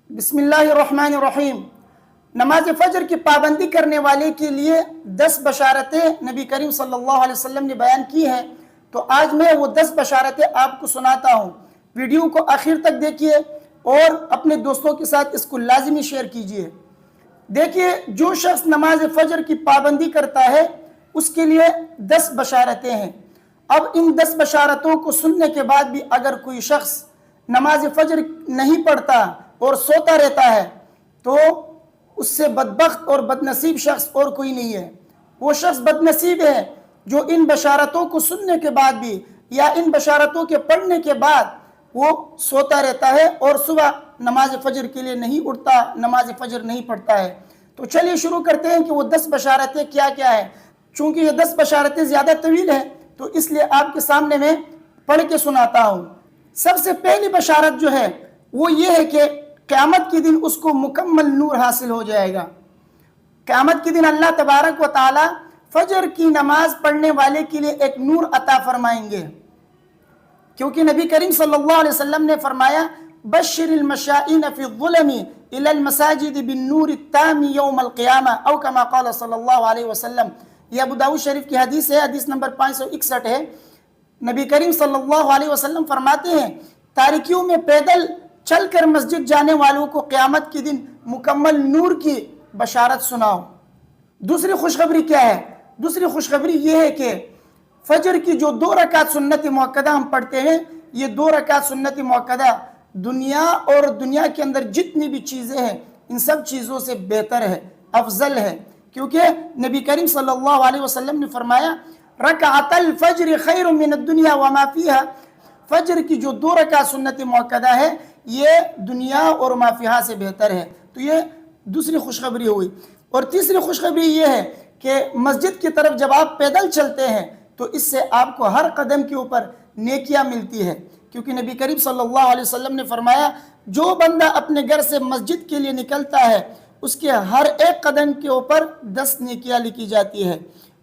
بسم اللہ الرحمن الرحیم۔ نماز فجر کی پابندی کرنے والے کے لیے 10 بشارتیں نبی کریم صلی اللہ علیہ وسلم نے بیان کی ہیں، تو آج میں وہ 10 بشارتیں آپ کو سناتا ہوں۔ ویڈیو کو آخر تک دیکھیے اور اپنے دوستوں کے ساتھ اس کو لازمی شیئر کیجیے۔ دیکھیے، جو شخص نماز فجر کی پابندی کرتا ہے اس کے لیے 10 بشارتیں ہیں۔ اب ان 10 بشارتوں کو سننے کے بعد بھی اگر کوئی شخص نماز فجر نہیں پڑھتا اور سوتا رہتا ہے تو اس سے بدبخت اور بدنصیب شخص اور کوئی نہیں ہے۔ وہ شخص بدنصیب ہے جو ان بشارتوں کو سننے کے بعد بھی یا ان بشارتوں کے پڑھنے کے بعد وہ سوتا رہتا ہے اور صبح نماز فجر کے لیے نہیں اٹھتا، نماز فجر نہیں پڑھتا ہے۔ تو چلیے شروع کرتے ہیں کہ وہ 10 بشارتیں کیا کیا ہیں۔ چونکہ یہ 10 بشارتیں زیادہ طویل ہیں تو اس لیے آپ کے سامنے میں پڑھ کے سناتا ہوں۔ سب سے پہلی بشارت جو ہے وہ یہ ہے کہ قیامت کے دن اس کو مکمل نور حاصل ہو جائے گا۔ قیامت کے دن اللہ تبارک و تعالی فجر کی نماز پڑھنے والے کے لیے ایک نور عطا فرمائیں گے، کیونکہ نبی کریم صلی اللہ علیہ وسلم نے فرمایا بشر المشائین فی الظلم الی المساجد بالنور التام یوم القیامہ او کما قال صلی اللہ علیہ وسلم۔ یہ ابو داؤد شریف کی حدیث ہے، حدیث نمبر 561 ہے۔ نبی کریم صلی اللہ علیہ وسلم فرماتے ہیں تاریکیوں میں پیدل چل کر مسجد جانے والوں کو قیامت کے دن مکمل نور کی بشارت سناؤ۔ دوسری خوشخبری کیا ہے؟ دوسری خوشخبری یہ ہے کہ فجر کی جو 2 رکعت سنت مؤکدہ ہم پڑھتے ہیں، یہ 2 رکعت سنت مؤکدہ دنیا اور دنیا کے اندر جتنی بھی چیزیں ہیں ان سب چیزوں سے بہتر ہے، افضل ہے، کیونکہ نبی کریم صلی اللہ علیہ وسلم نے فرمایا رکعت الفجر خیر من الدنیا وما فیہا۔ فجر کی جو 2 رکعت سنت مؤکدہ ہے یہ دنیا اور ما فیہا سے بہتر ہے۔ تو یہ دوسری خوشخبری ہوئی۔ اور تیسری خوشخبری یہ ہے کہ مسجد کی طرف جب آپ پیدل چلتے ہیں تو اس سے آپ کو ہر قدم کے اوپر نیکیاں ملتی ہے، کیونکہ نبی کریم صلی اللہ علیہ وسلم نے فرمایا جو بندہ اپنے گھر سے مسجد کے لیے نکلتا ہے اس کے ہر ایک قدم کے اوپر 10 نیکیاں لکھی جاتی ہے،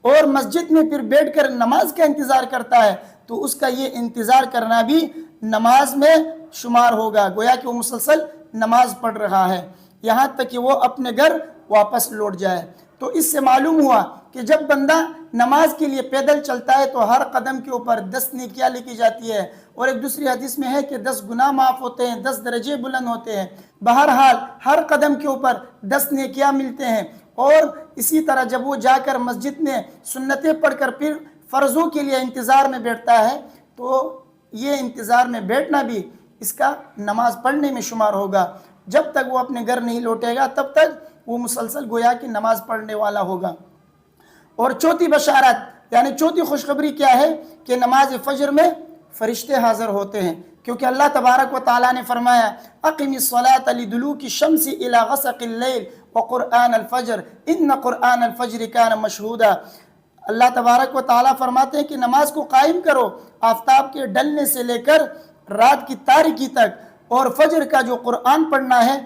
اور مسجد میں پھر بیٹھ کر نماز کا انتظار کرتا ہے تو اس کا یہ انتظار کرنا بھی نماز میں شمار ہوگا، گویا کہ وہ مسلسل نماز پڑھ رہا ہے یہاں تک کہ وہ اپنے گھر واپس لوٹ جائے۔ تو اس سے معلوم ہوا کہ جب بندہ نماز کے لیے پیدل چلتا ہے تو ہر قدم کے اوپر 10 نیکیاں لکھی جاتی ہے، اور ایک دوسری حدیث میں ہے کہ 10 گناہ معاف ہوتے ہیں، 10 درجے بلند ہوتے ہیں۔ بہرحال ہر قدم کے اوپر 10 نیکیاں ملتے ہیں۔ اور اسی طرح جب وہ جا کر مسجد میں سنتیں پڑھ کر پھر فرضوں کے لیے انتظار میں بیٹھتا ہے تو یہ انتظار میں بیٹھنا بھی اس کا نماز پڑھنے میں شمار ہوگا۔ جب تک وہ اپنے گھر نہیں لوٹے گا تب تک وہ مسلسل گویا کہ نماز پڑھنے والا ہوگا۔ اور چوتھی بشارت یعنی چوتھی خوشخبری کیا ہے کہ نماز فجر میں فرشتے حاضر ہوتے ہیں، کیونکہ اللہ تبارک و تعالیٰ نے فرمایا اقم الصلاۃ لدلوک الشمس الی غسق اللیل وقرآن الفجر ان قرآن الفجر کان مشہودا۔ اللہ تبارک و تعالیٰ فرماتے ہیں کہ نماز کو قائم کرو آفتاب کے ڈلنے سے لے کر رات کی تاریکی تک، اور فجر کا جو قرآن پڑھنا ہے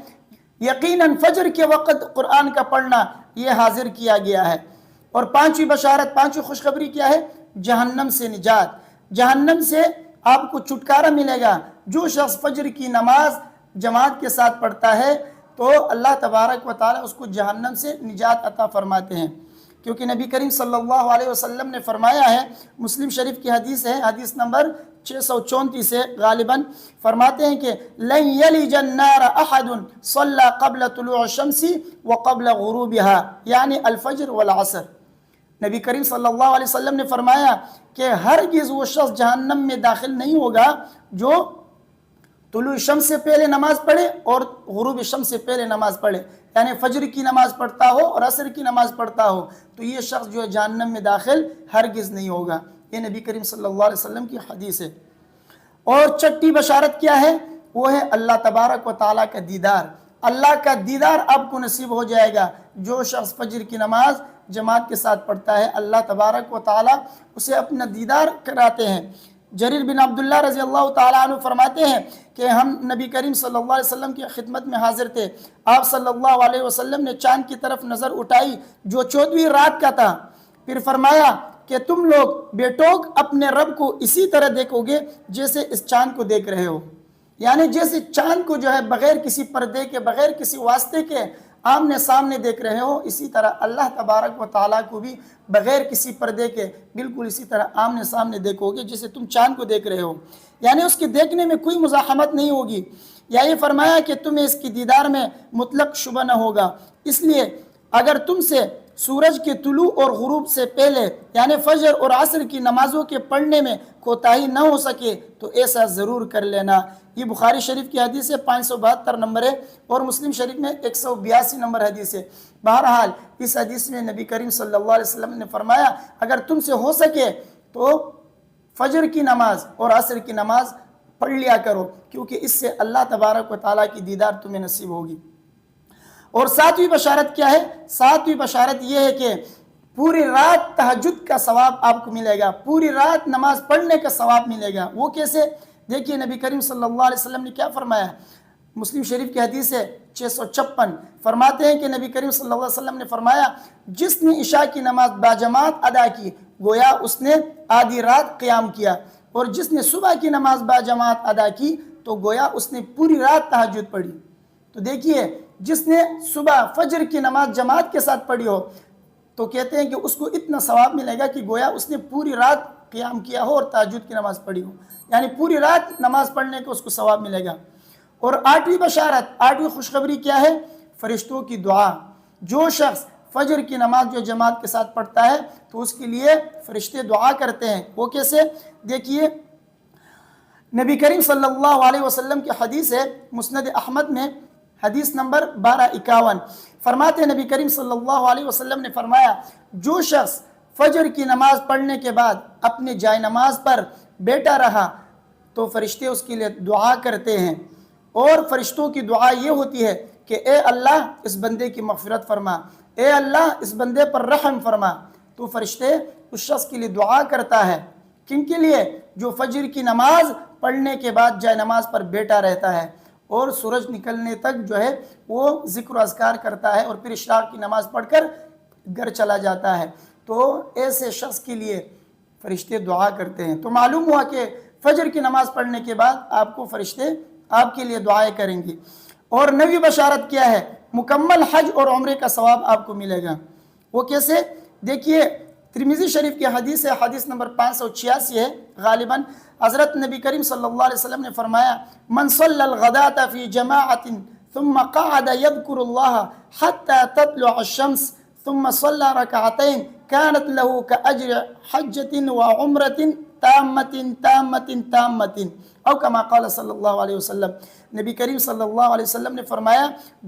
یقیناً فجر کے وقت قرآن کا پڑھنا یہ حاضر کیا گیا ہے۔ اور پانچویں بشارت، پانچویں خوشخبری کیا ہے؟ جہنم سے نجات۔ جہنم سے آپ کو چھٹکارا ملے گا۔ جو شخص فجر کی نماز جماعت کے ساتھ پڑھتا ہے تو اللہ تبارک و تعالیٰ اس کو جہنم سے نجات عطا فرماتے ہیں، کیونکہ نبی کریم صلی اللہ علیہ وسلم نے فرمایا ہے، مسلم شریف کی حدیث ہے، حدیث نمبر 634 ہے غالباً، فرماتے ہیں کہ لن یلج النار احد صلی قبل طلوع الشمس وقبل غروبها یعنی الفجر والعصر۔ نبی کریم صلی اللہ علیہ وسلم نے فرمایا کہ ہرگز وہ شخص جہنم میں داخل نہیں ہوگا جو طلوع شمس سے پہلے نماز پڑھے اور غروب شمس سے پہلے نماز پڑھے، یعنی فجر کی نماز پڑھتا ہو اور عصر کی نماز پڑھتا ہو، تو یہ شخص جو ہے جہنم میں داخل ہرگز نہیں ہوگا۔ یہ نبی کریم صلی اللہ علیہ وسلم کی حدیث ہے۔ اور چھٹی بشارت کیا ہے؟ وہ ہے اللہ تبارک و تعالیٰ کا دیدار۔ اللہ کا دیدار آپ کو نصیب ہو جائے گا۔ جو شخص فجر کی نماز جماعت کے ساتھ پڑھتا ہے اللہ تبارک و تعالیٰ اسے اپنا دیدار کراتے ہیں۔ جریر بن عبداللہ رضی اللہ تعالیٰ عنہ فرماتے ہیں کہ ہم نبی کریم صلی اللہ علیہ وسلم کی خدمت میں حاضر تھے۔ آپ صلی اللہ علیہ وسلم نے چاند کی طرف نظر اٹھائی جو 14ویں رات کا تھا، پھر فرمایا کہ تم لوگ بے ٹوک اپنے رب کو اسی طرح دیکھو گے جیسے اس چاند کو دیکھ رہے ہو۔ یعنی جیسے چاند کو جو ہے بغیر کسی پردے کے، بغیر کسی واسطے کے آمنے سامنے دیکھ رہے ہو، اسی طرح اللہ تبارک و تعالیٰ کو بھی بغیر کسی پردے کے بالکل اسی طرح آمنے سامنے دیکھو گے جیسے تم چاند کو دیکھ رہے ہو، یعنی اس کے دیکھنے میں کوئی مزاحمت نہیں ہوگی۔ یا یہ فرمایا کہ تمہیں اس کی دیدار میں مطلق شبہ نہ ہوگا، اس لیے اگر تم سے سورج کے طلوع اور غروب سے پہلے یعنی فجر اور عصر کی نمازوں کے پڑھنے میں کوتاہی نہ ہو سکے تو ایسا ضرور کر لینا۔ یہ بخاری شریف کی حدیث ہے، 572 نمبر ہے، اور مسلم شریف میں 182 نمبر حدیث ہے۔ بہرحال اس حدیث میں نبی کریم صلی اللہ علیہ وسلم نے فرمایا اگر تم سے ہو سکے تو فجر کی نماز اور عصر کی نماز پڑھ لیا کرو، کیونکہ اس سے اللہ تبارک و تعالیٰ کی دیدار تمہیں نصیب ہوگی۔ اور ساتویں بشارت کیا ہے؟ ساتویں بشارت یہ ہے کہ پوری رات تہجد کا ثواب آپ کو ملے گا، پوری رات نماز پڑھنے کا ثواب ملے گا۔ وہ کیسے؟ دیکھیے نبی کریم صلی اللہ علیہ وسلم نے کیا فرمایا، مسلم شریف کی حدیث ہے 656، فرماتے ہیں کہ نبی کریم صلی اللہ علیہ وسلم نے فرمایا جس نے عشاء کی نماز باجماعت ادا کی گویا اس نے آدھی رات قیام کیا، اور جس نے صبح کی نماز باجماعت ادا کی تو گویا اس نے پوری رات تہجد پڑھی۔ تو دیکھیے جس نے صبح فجر کی نماز جماعت کے ساتھ پڑھی ہو تو کہتے ہیں کہ اس کو اتنا ثواب ملے گا کہ گویا اس نے پوری رات قیام کیا ہو اور تہجد کی نماز پڑھی ہو، یعنی پوری رات نماز پڑھنے کو اس کو ثواب ملے گا۔ اور آٹھویں بشارت، آٹھویں خوشخبری کیا ہے؟ فرشتوں کی دعا۔ جو شخص فجر کی نماز جو جماعت کے ساتھ پڑھتا ہے تو اس کے لیے فرشتے دعا کرتے ہیں۔ وہ کیسے؟ دیکھیے نبی کریم صلی اللہ علیہ وسلم کی حدیث ہے مسند احمد میں، حدیث نمبر 1251، فرماتے ہیں نبی کریم صلی اللہ علیہ وسلم نے فرمایا جو شخص فجر کی نماز پڑھنے کے بعد اپنے جائے نماز پر بیٹھا رہا تو فرشتے اس کے لیے دعا کرتے ہیں، اور فرشتوں کی دعا یہ ہوتی ہے کہ اے اللہ اس بندے کی مغفرت فرما، اے اللہ اس بندے پر رحم فرما۔ تو فرشتے اس شخص کے لیے دعا کرتا ہے، کن کے لیے؟ جو فجر کی نماز پڑھنے کے بعد جائے نماز پر بیٹھا رہتا ہے اور سورج نکلنے تک جو ہے وہ ذکر و اذکار کرتا ہے اور پھر اشراق کی نماز پڑھ کر گھر چلا جاتا ہے، تو ایسے شخص کے لیے فرشتے دعا کرتے ہیں۔ تو معلوم ہوا کہ فجر کی نماز پڑھنے کے بعد آپ کو فرشتے آپ کے لیے دعائیں کریں گے۔ اور نویں بشارت کیا ہے؟ مکمل حج اور عمرے کا ثواب آپ کو ملے گا۔ وہ کیسے؟ دیکھیے ترمذی شریف کی حدیث ہے، حدیث نمبر 586 ہے غالباً، حضرت نبی کریم صلی اللہ علیہ وسلم نے فرمایا من صلی الغداۃ فی جماعت ثم قعد یذکر اللہ حتی تطلع الشمس ثم صلی رکعتین كانت له كأجر حجة وعمرة تامة او کما قال صلی اللہ علیہ وسلم۔ نبی کریم صلی اللہ علیہ وسلم نے فرمایا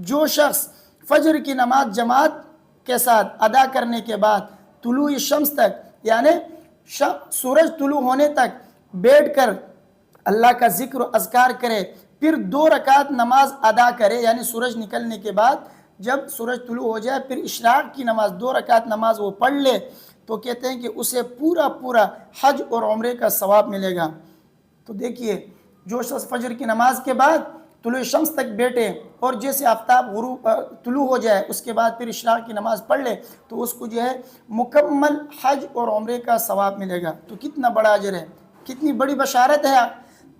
جو شخص فجر کی نماز جماعت کے ساتھ ادا کرنے کے بعد طلوع شمس تک یعنی سورج طلوع ہونے تک بیٹھ کر اللہ کا ذکر و اذکار کرے، پھر 2 رکعت نماز ادا کرے، یعنی سورج نکلنے کے بعد جب سورج طلوع ہو جائے پھر اشراق کی نماز 2 رکعت نماز وہ پڑھ لے، تو کہتے ہیں کہ اسے پورا حج اور عمرے کا ثواب ملے گا۔ تو دیکھیے جو شخص فجر کی نماز کے بعد طلوع شمس تک بیٹھے اور جیسے آفتاب غروب طلوع ہو جائے اس کے بعد پھر اشراق کی نماز پڑھ لے تو اس کو جو ہے مکمل حج اور عمرے کا ثواب ملے گا۔ تو کتنا بڑا اجر ہے، کتنی بڑی بشارت ہے۔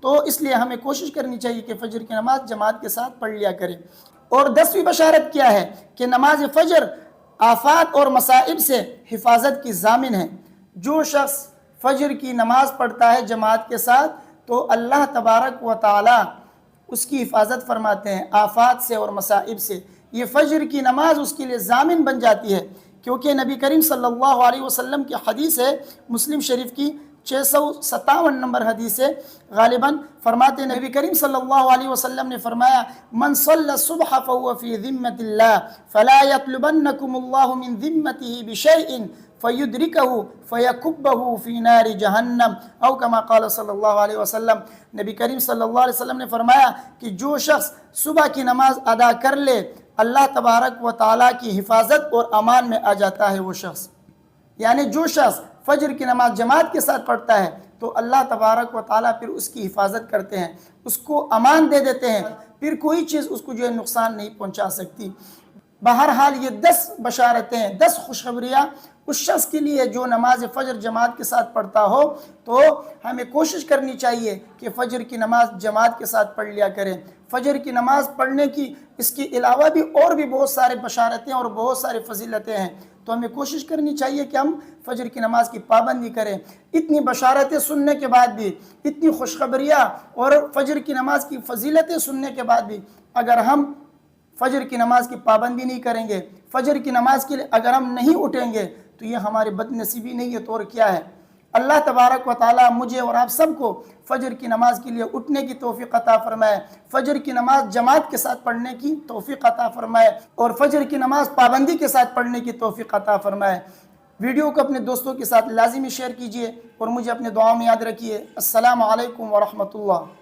تو اس لیے ہمیں کوشش کرنی چاہیے کہ فجر کی نماز جماعت کے ساتھ پڑھ لیا کریں۔ اور 10ویں بشارت کیا ہے کہ نماز فجر آفات اور مصائب سے حفاظت کی ضامن ہے۔ جو شخص فجر کی نماز پڑھتا ہے جماعت کے ساتھ تو اللہ تبارک و تعالی اس کی حفاظت فرماتے ہیں آفات سے اور مصائب سے۔ یہ فجر کی نماز اس کے لیے ضامن بن جاتی ہے، کیونکہ نبی کریم صلی اللہ علیہ وسلم کی حدیث ہے مسلم شریف کی 657 نمبر حدیث ہے غالباً، فرماتے ہیں نبی کریم صلی اللہ علیہ وسلم نے فرمایا من صلی الصبح فهو فی ذمۃ اللہ فلا یطلبنکم اللہ من ذمته بشیء فیدرکہ فیکبہ فی نار جہنم او کما قال صلی اللہ علیہ وسلم۔ نبی کریم صلی اللہ علیہ وسلم نے فرمایا کہ جو شخص صبح کی نماز ادا کر لے اللہ تبارک و تعالیٰ کی حفاظت اور امان میں آ جاتا ہے وہ شخص، یعنی جو شخص فجر کی نماز جماعت کے ساتھ پڑھتا ہے تو اللہ تبارک و تعالیٰ پھر اس کی حفاظت کرتے ہیں، اس کو امان دے دیتے ہیں، پھر کوئی چیز اس کو جو ہے نقصان نہیں پہنچا سکتی۔ بہرحال یہ 10 بشارتیں، 10 خوشخبریاں اس شخص کے لیے جو نماز فجر جماعت کے ساتھ پڑھتا ہو، تو ہمیں کوشش کرنی چاہیے کہ فجر کی نماز جماعت کے ساتھ پڑھ لیا کریں۔ فجر کی نماز پڑھنے کی اس کے علاوہ بھی اور بھی بہت سارے بشارتیں اور بہت سارے فضیلتیں ہیں، تو ہمیں کوشش کرنی چاہیے کہ ہم فجر کی نماز کی پابندی کریں۔ اتنی بشارتیں سننے کے بعد بھی، اتنی خوشخبریاں اور فجر کی نماز کی فضیلتیں سننے کے بعد بھی اگر ہم فجر کی نماز کی پابندی نہیں کریں گے، فجر کی نماز کے لیے اگر ہم نہیں اٹھیں گے، تو یہ ہماری بد نصیبی نہیں ہے تو اور کیا ہے۔ اللہ تبارک و تعالیٰ مجھے اور آپ سب کو فجر کی نماز کے لیے اٹھنے کی توفیق عطا فرمائے، فجر کی نماز جماعت کے ساتھ پڑھنے کی توفیق عطا فرمائے، اور فجر کی نماز پابندی کے ساتھ پڑھنے کی توفیق عطا فرمائے۔ ویڈیو کو اپنے دوستوں کے ساتھ لازمی شیئر کیجئے اور مجھے اپنے دعاؤں میں یاد رکھیے۔ السلام علیکم ورحمۃ اللہ۔